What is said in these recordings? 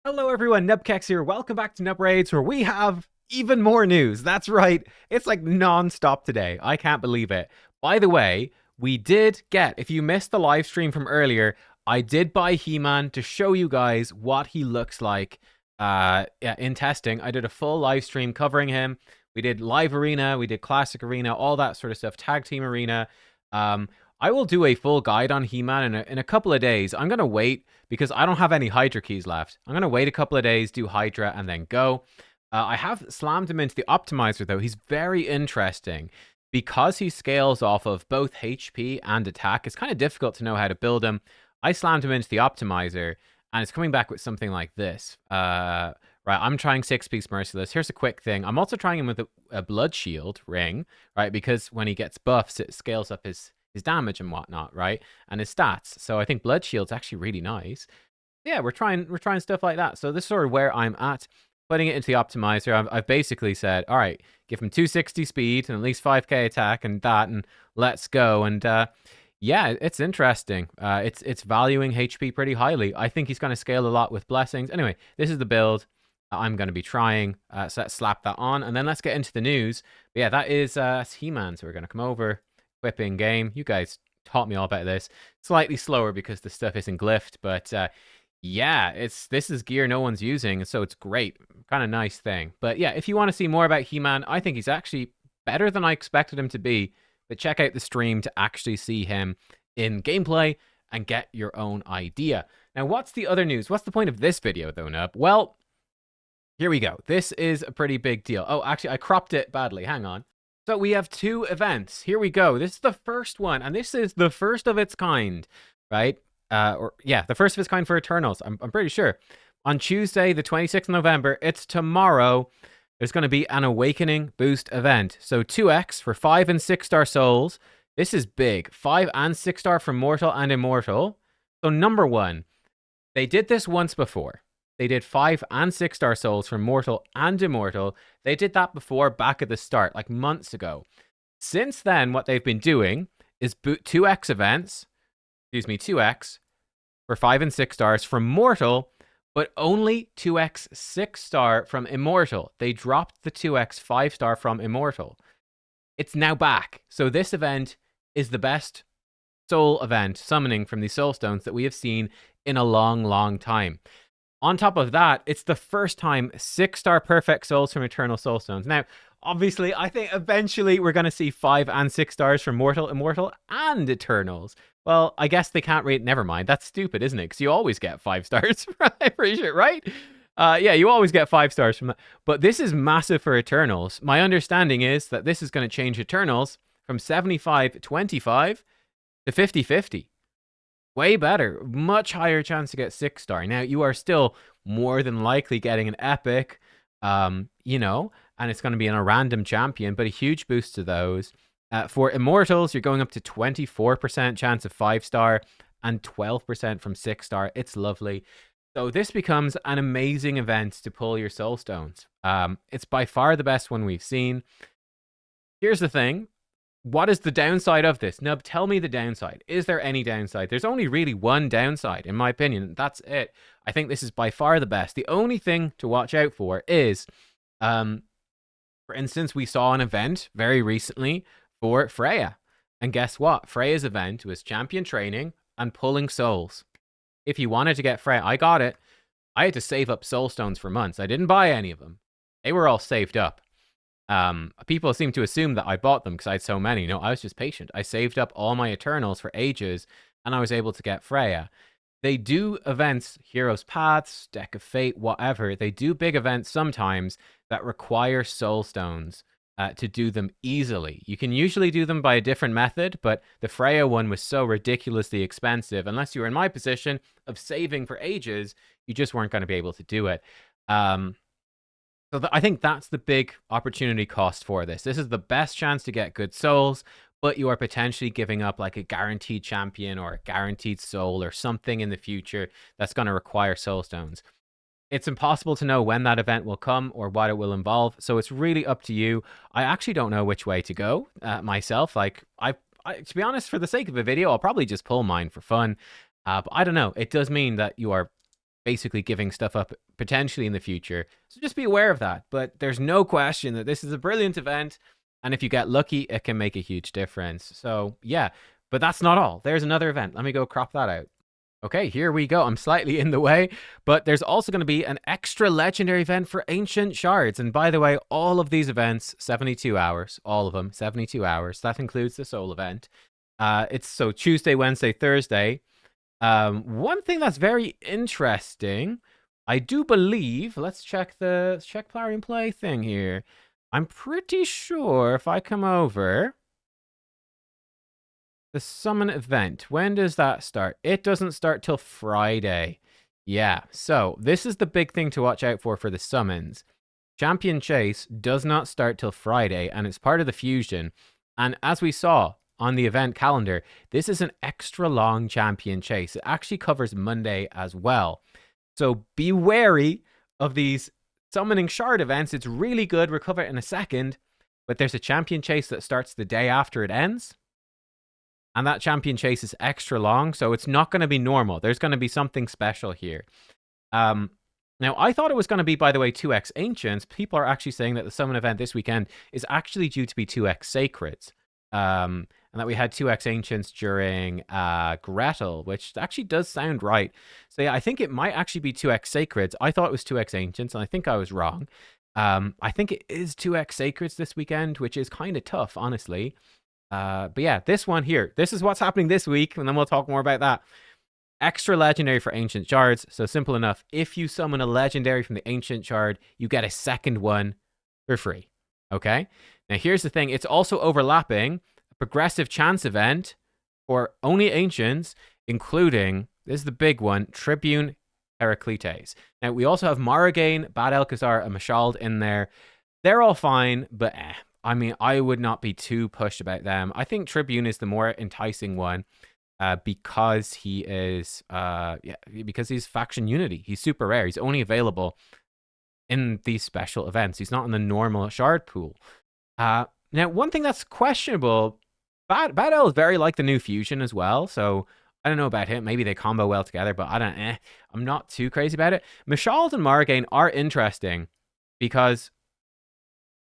Hello everyone, nubkeks here. Welcome back to Nub Raids, where we have even more news. That's right, it's like non-stop today. I can't believe it. By the way, we did get, if you missed the live stream from earlier, I did buy He-Man to show you guys what he looks like yeah, in testing. I did a full live stream covering him. We did live arena, we did classic arena, all that sort of stuff, tag team arena. Um, I will do a full guide on He-Man in a couple of days. I'm going to wait because I don't have any Hydra keys left. I'm going to wait a couple of days, do Hydra, and then go. I have slammed him into the Optimizer, though. He's very interesting. Because he scales off of both HP and attack, it's kind of difficult to know how to build him. I slammed him into the Optimizer, and it's coming back with something like this. Right, I'm trying 6-piece Merciless. Here's a quick thing. I'm also trying him with a Blood Shield ring, right? Because when he gets buffs, it scales up his damage and whatnot, right? And his stats. So I think Blood Shield's actually really nice. Yeah, we're trying stuff like that. So this is sort of where I'm at. Putting it into the Optimizer, I've basically said, all right, give him 260 speed and at least 5k attack and that, and let's go. And yeah, it's interesting. It's valuing HP pretty highly. I think he's going to scale a lot with blessings. Anyway, this is the build I'm going to be trying. So let's slap that on, and then let's get into the news. But yeah, that is He-Man. So we're going to come over, equipping game. You guys taught me all about this. Slightly slower because the stuff isn't glyphed, but yeah, this is gear no one's using, so it's great. Kind of nice thing. But yeah, if you want to see more about He-Man, I think he's actually better than I expected him to be. But check out the stream to actually see him in gameplay and get your own idea. Now, what's the other news? What's the point of this video, though, Nub? Well, here we go. This is a pretty big deal. Oh, actually, I cropped it badly. Hang on. So we have two events. Here we go. This is the first one, and this is the first of its kind, right? The first of its kind for Eternals. I'm pretty sure. On Tuesday, the 26th of November, it's tomorrow, there's going to be an Awakening Boost event. So 2x for 5 and 6 star souls. This is big. 5 and 6 star for Mortal and Immortal. So number one, they did this once before. They did 5 and 6 star souls for Mortal and Immortal. They did that before, back at the start, like months ago. Since then, what they've been doing is 2x events, 2x for 5 and 6 stars from Mortal, but only 2x 6 star from Immortal. They dropped the 2x 5 star from Immortal. It's now back. So this event is the best soul event summoning from the Soulstones that we have seen in a long, long time. On top of that, it's the first time 6 star perfect souls from Eternal Soulstones. Now, obviously, I think eventually we're going to see 5 and 6 stars from Mortal, Immortal, and Eternals. Well, I guess they can't rate. Never mind. That's stupid, isn't it? Because you always get 5 stars from that, right? Yeah, you always get 5 stars from that. But this is massive for Eternals. My understanding is that this is going to change Eternals from 75-25 to 50-50. Way better. Much higher chance to get 6 star. Now, you are still more than likely getting an epic, you know, and it's going to be in a random champion, but a huge boost to those. For Immortals, you're going up to 24% chance of 5 star and 12% from 6 star. It's lovely. So this becomes an amazing event to pull your soul stones. It's by far the best one we've seen. Here's the thing. What is the downside of this? Nub, tell me the downside. Is there any downside? There's only really one downside, in my opinion. That's it. I think this is by far the best. The only thing to watch out for is, for instance, we saw an event very recently for Freya. And guess what? Freya's event was champion training and pulling souls. If you wanted to get Freya, I got it. I had to save up soul stones for months. I didn't buy any of them. They were all saved up. People seem to assume that I bought them because I had so many. No, I was just patient. I saved up all my Eternals for ages, and I was able to get Freya. They do events, Heroes Paths, Deck of Fate, whatever. They do big events sometimes that require soul stones to do them easily. You can usually do them by a different method, but the Freya one was so ridiculously expensive. Unless you were in my position of saving for ages, you just weren't going to be able to do it. So I think that's the big opportunity cost for this. This is the best chance to get good souls, but you are potentially giving up like a guaranteed champion or a guaranteed soul or something in the future that's going to require soul stones. It's impossible to know when that event will come or what it will involve, so it's really up to you. I actually don't know which way to go myself. Like, to be honest, for the sake of a video, I'll probably just pull mine for fun. But I don't know. It does mean that you are basically giving stuff up potentially in the future. So just be aware of that. But there's no question that this is a brilliant event. And if you get lucky, it can make a huge difference. So yeah, but that's not all. There's another event. Let me go crop that out. Okay, here we go. I'm slightly in the way, but there's also going to be an extra legendary event for Ancient Shards. And by the way, all of these events, 72 hours, all of them, 72 hours. That includes the Soul event. It's so Tuesday, Wednesday, Thursday. One thing that's very interesting, I do believe, let's check Plarium Play thing here. I'm pretty sure if I come over, the summon event, when does that start? It doesn't start till Friday. Yeah, so this is the big thing to watch out for the summons. Champion Chase does not start till Friday, and it's part of the fusion. And as we saw on the event calendar, this is an extra long Champion Chase. It actually covers Monday as well. So be wary of these summoning shard events. It's really good. We'll cover it in a second. But there's a Champion Chase that starts the day after it ends. And that Champion Chase is extra long, so it's not going to be normal. There's going to be something special here. Now, I thought it was going to be, by the way, 2x Ancients. People are actually saying that the summon event this weekend is actually due to be 2x Sacreds. And that we had 2x Ancients during Gretel, which actually does sound right. So yeah, I think it might actually be 2x Sacreds. I thought it was 2x Ancients, and I think I was wrong. I think it is 2x Sacreds this weekend, which is kind of tough, honestly. But yeah, this one here, this is what's happening this week, and then we'll talk more about that. Extra legendary for Ancient Shards. So simple enough. If you summon a legendary from the Ancient Shard, you get a second one for free. Okay? Now here's the thing. It's also overlapping a progressive chance event for only Ancients, including, this is the big one, Tribune Heraclites. Now we also have Maragain, Bad Elkazar, and Mashald in there. They're all fine, but I mean, I would not be too pushed about them. I think Tribune is the more enticing one because he is, because he's faction unity. He's super rare. He's only available in these special events. He's not in the normal shard pool. Now, one thing that's questionable, Bad El is very like the new fusion as well. So I don't know about him. Maybe they combo well together, but I'm not too crazy about it. Mashald and Maragain are interesting because,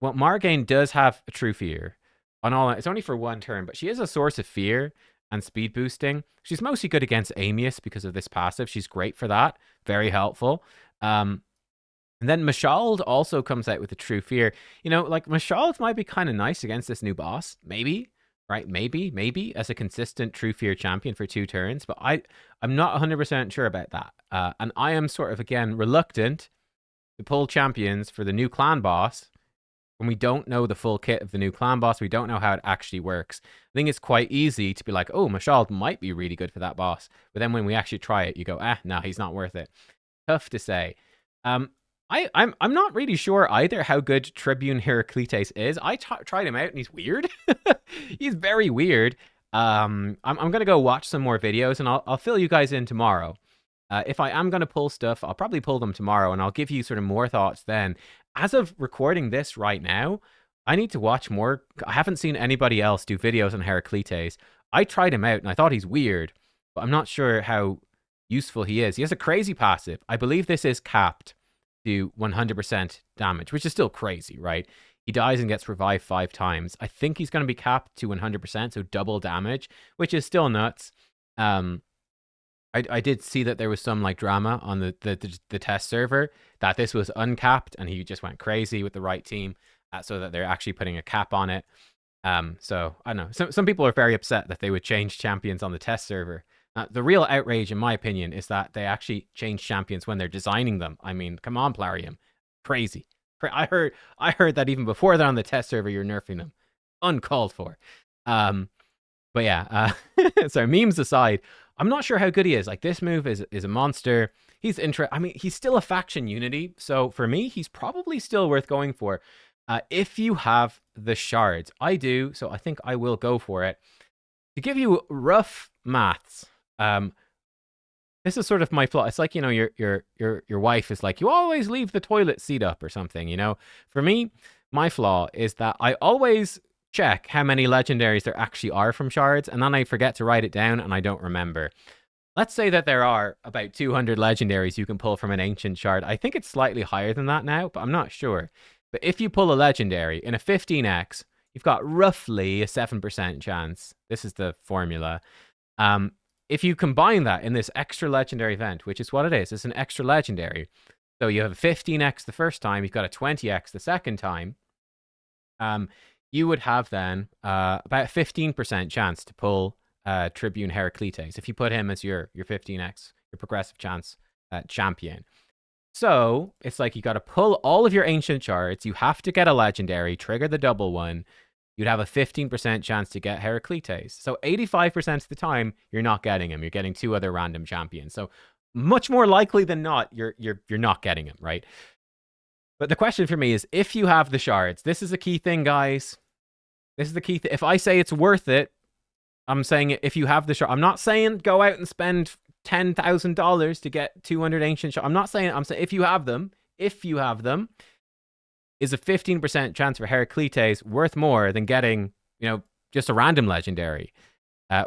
well, Maragain does have a true fear. On all, it's only for one turn, but she is a source of fear and speed boosting. She's mostly good against Amius because of this passive. She's great for that. Very helpful. And then Mashald also comes out with a true fear. You know, like Mashald might be kind of nice against this new boss. Maybe, right? Maybe as a consistent true fear champion for 2 turns. But I'm not 100% sure about that. And I am sort of, again, reluctant to pull champions for the new clan boss when we don't know the full kit of the new clan boss. We don't know how it actually works. I think it's quite easy to be like, oh, Mashald might be really good for that boss. But then when we actually try it, you go, no, he's not worth it. Tough to say. I'm not really sure either how good Tribune Heraclites is. I tried him out and he's weird. He's very weird. I'm going to go watch some more videos and I'll fill you guys in tomorrow. If I am going to pull stuff, I'll probably pull them tomorrow and I'll give you sort of more thoughts then. As of recording this right now, I need to watch more. I haven't seen anybody else do videos on Heraclites. I tried him out and I thought he's weird, but I'm not sure how useful he is. He has a crazy passive. I believe this is capped to 100% damage, which is still crazy, right? He dies and gets revived 5 times. I think he's going to be capped to 100%, so double damage, which is still nuts. I did see that there was some like drama on the test server that this was uncapped and he just went crazy with the right team, so that they're actually putting a cap on it. So I don't know. Some people are very upset that they would change champions on the test server. The real outrage, in my opinion, is that they actually change champions when they're designing them. I mean, come on, Plarium, crazy. I heard that even before they're on the test server, you're nerfing them, uncalled for. But yeah, sorry, memes aside, I'm not sure how good he is. Like, this move is a monster. He's I mean, he's still a faction unity. So for me, he's probably still worth going for. If you have the shards, I do. So I think I will go for it. To give you rough maths, this is sort of my flaw. It's like, you know, your wife is like, you always leave the toilet seat up or something, you know? For me, my flaw is that I always check how many legendaries there actually are from shards, and then I forget to write it down and I don't remember. let's say that there are about 200 legendaries you can pull from an ancient shard. I think it's slightly higher than that now, but I'm not sure. But if you pull a legendary in a 15x, you've got roughly a 7% chance. This is the formula. Um, if you combine that in this extra legendary event, which is what it is, it's an extra legendary. So you have a 15x the first time, you've got a 20x the second time. You would have then about a 15% chance to pull Tribune Heraclites if you put him as your 15x, your progressive chance champion. So it's like you got to pull all of your ancient shards. You have to get a legendary, trigger the double one. You'd have a 15% chance to get Heraclites. So 85% of the time, you're not getting him. You're getting two other random champions. So much more likely than not, you're not getting him, right? But the question for me is, if you have the shards, this is a key thing, guys. This is the key thing. If I say it's worth it, I'm saying if you have the shard. I'm not saying go out and spend $10,000 to get 200 ancient shards. I'm not saying. I'm saying if you have them, is a 15% chance for Heraclites worth more than getting, just a random legendary?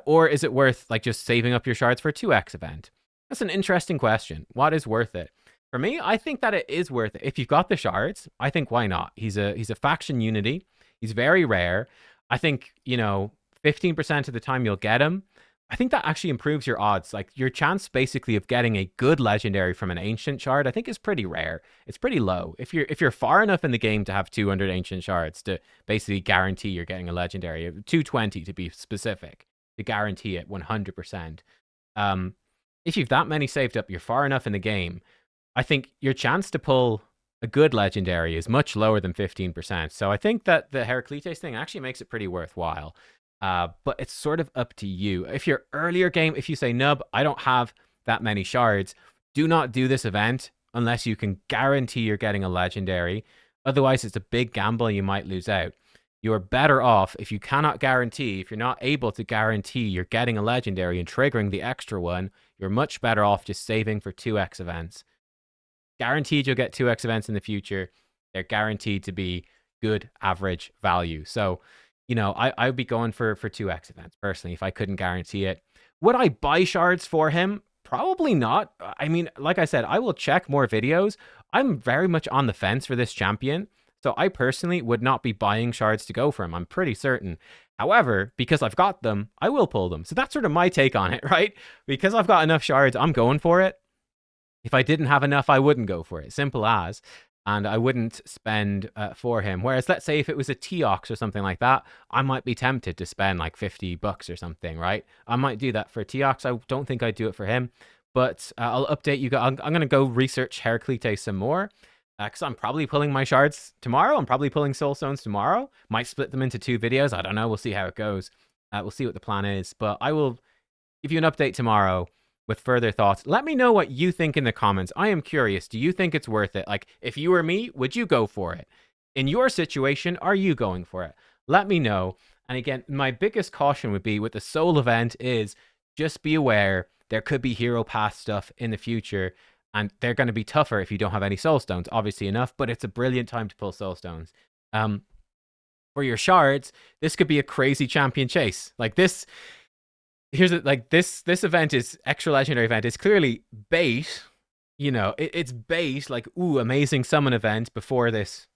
Or is it worth like just saving up your shards for a 2x event? That's an interesting question. What is worth it? For me, I think that it is worth it. If you've got the shards, I think why not? He's a faction unity. He's very rare. I think, 15% of the time you'll get him. I think that actually improves your odds. Like your chance basically of getting a good legendary from an ancient shard, I think is pretty rare. It's pretty low. If you're far enough in the game to have 200 ancient shards to basically guarantee you're getting a legendary, 220 to be specific, to guarantee it 100%. If you've that many saved up, you're far enough in the game. I think your chance to pull a good legendary is much lower than 15%. So I think that the Heraclites thing actually makes it pretty worthwhile. But it's sort of up to you. If you're earlier game, if you say, Nub, I don't have that many shards, do not do this event unless you can guarantee you're getting a legendary. Otherwise, it's a big gamble. You might lose out. You're better off if you cannot guarantee, if you're not able to guarantee you're getting a legendary and triggering the extra one, you're much better off just saving for 2x events. Guaranteed you'll get 2x events in the future. They're guaranteed to be good average value. So, I would be going for 2x events personally if I couldn't guarantee it. Would I buy shards for him? Probably not. I mean, like I said, I will check more videos. I'm very much on the fence for this champion. So I personally would not be buying shards to go for him. I'm pretty certain. However, because I've got them, I will pull them. So that's sort of my take on it, right? Because I've got enough shards, I'm going for it. If I didn't have enough, I wouldn't go for it. Simple as. And I wouldn't spend for him. Whereas, let's say if it was a T-Ox or something like that, I might be tempted to spend like $50 or something, right? I might do that for a T-Ox. I don't think I'd do it for him. But I'll update you guys. I'm going to go research Heraclites some more. Because I'm probably pulling my shards tomorrow. I'm probably pulling Soulstones tomorrow. Might split them into 2 videos. I don't know. We'll see how it goes. We'll see what the plan is. But I will give you an update tomorrow with further thoughts. Let me know what you think in the comments. I am curious. Do you think it's worth it? Like, if you were me, would you go for it? In your situation, are you going for it? Let me know. And again, my biggest caution would be with the Soul event is just be aware there could be hero pass stuff in the future. And they're going to be tougher if you don't have any Soulstones, obviously enough, but it's a brilliant time to pull Soulstones. For your shards, this could be a crazy champion chase. Like this, this event is extra legendary event. It's clearly bait, it's bait, like, ooh, amazing summon event before this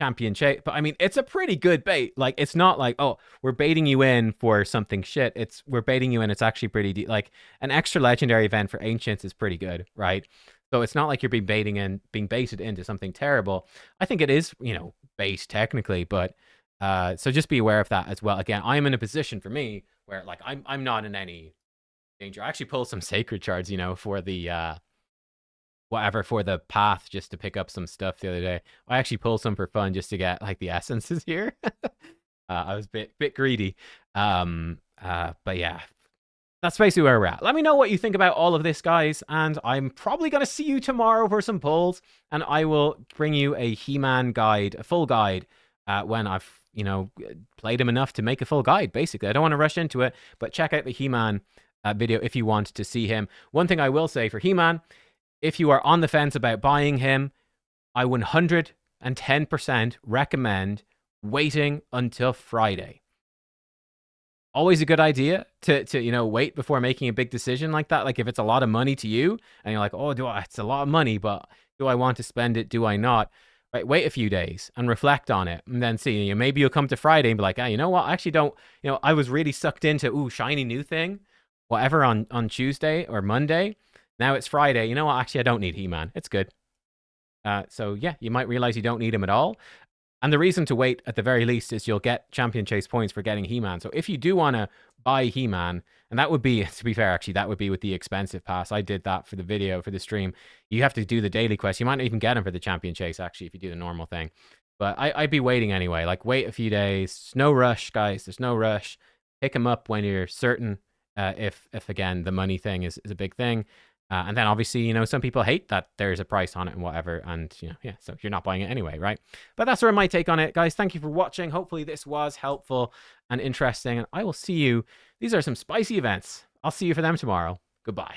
champion chase. But I mean, it's a pretty good bait. Like, it's not like, oh, we're baiting you in for something shit. We're baiting you in. It's actually pretty deep. Like, an extra legendary event for ancients is pretty good, right? So it's not like you're being baited into something terrible. I think it is, bait technically, but so just be aware of that as well. Again, I'm in a position for me where like I'm not in any danger. I actually pulled some sacred shards, for the for the path, just to pick up some stuff the other day. I actually pulled some for fun just to get like the essences here. I was a bit greedy. But yeah, that's basically where we're at. Let me know what you think about all of this, guys. And I'm probably going to see you tomorrow for some pulls. And I will bring you a He-Man guide, a full guide, when I've, played him enough to make a full guide, basically. I don't want to rush into it, but check out the He-Man video if you want to see him. One thing I will say for He-Man, if you are on the fence about buying him, I 110% recommend waiting until Friday. always a good idea to you know, wait before making a big decision like that. Like if it's a lot of money to you and you're like, oh, it's a lot of money, but do I want to spend it? Do I not? Right, wait a few days and reflect on it, and then see. You know, maybe you'll come to Friday and be like, ah, you know what? I actually don't. You know, I was really sucked into shiny new thing, whatever on Tuesday or Monday. Now it's Friday. You know what? Actually, I don't need He-Man. It's good. So yeah, you might realize you don't need him at all. And the reason to wait at the very least is you'll get Champion Chase points for getting He-Man. So if you do want to buy He-Man, and that would be, to be fair, actually, that would be with the expensive pass. I did that for the video, for the stream. You have to do the daily quest. You might not even get him for the Champion Chase, actually, if you do the normal thing. But I'd be waiting anyway. Like, wait a few days. No rush, guys. There's no rush. Pick him up when you're certain, if again, the money thing is a big thing. And then obviously, you know, some people hate that there's a price on it and whatever. And, you know, yeah, so you're not buying it anyway, right? But that's sort of my take on it. Guys, thank you for watching. Hopefully this was helpful and interesting. And I will see you. These are some spicy events. I'll see you for them tomorrow. Goodbye.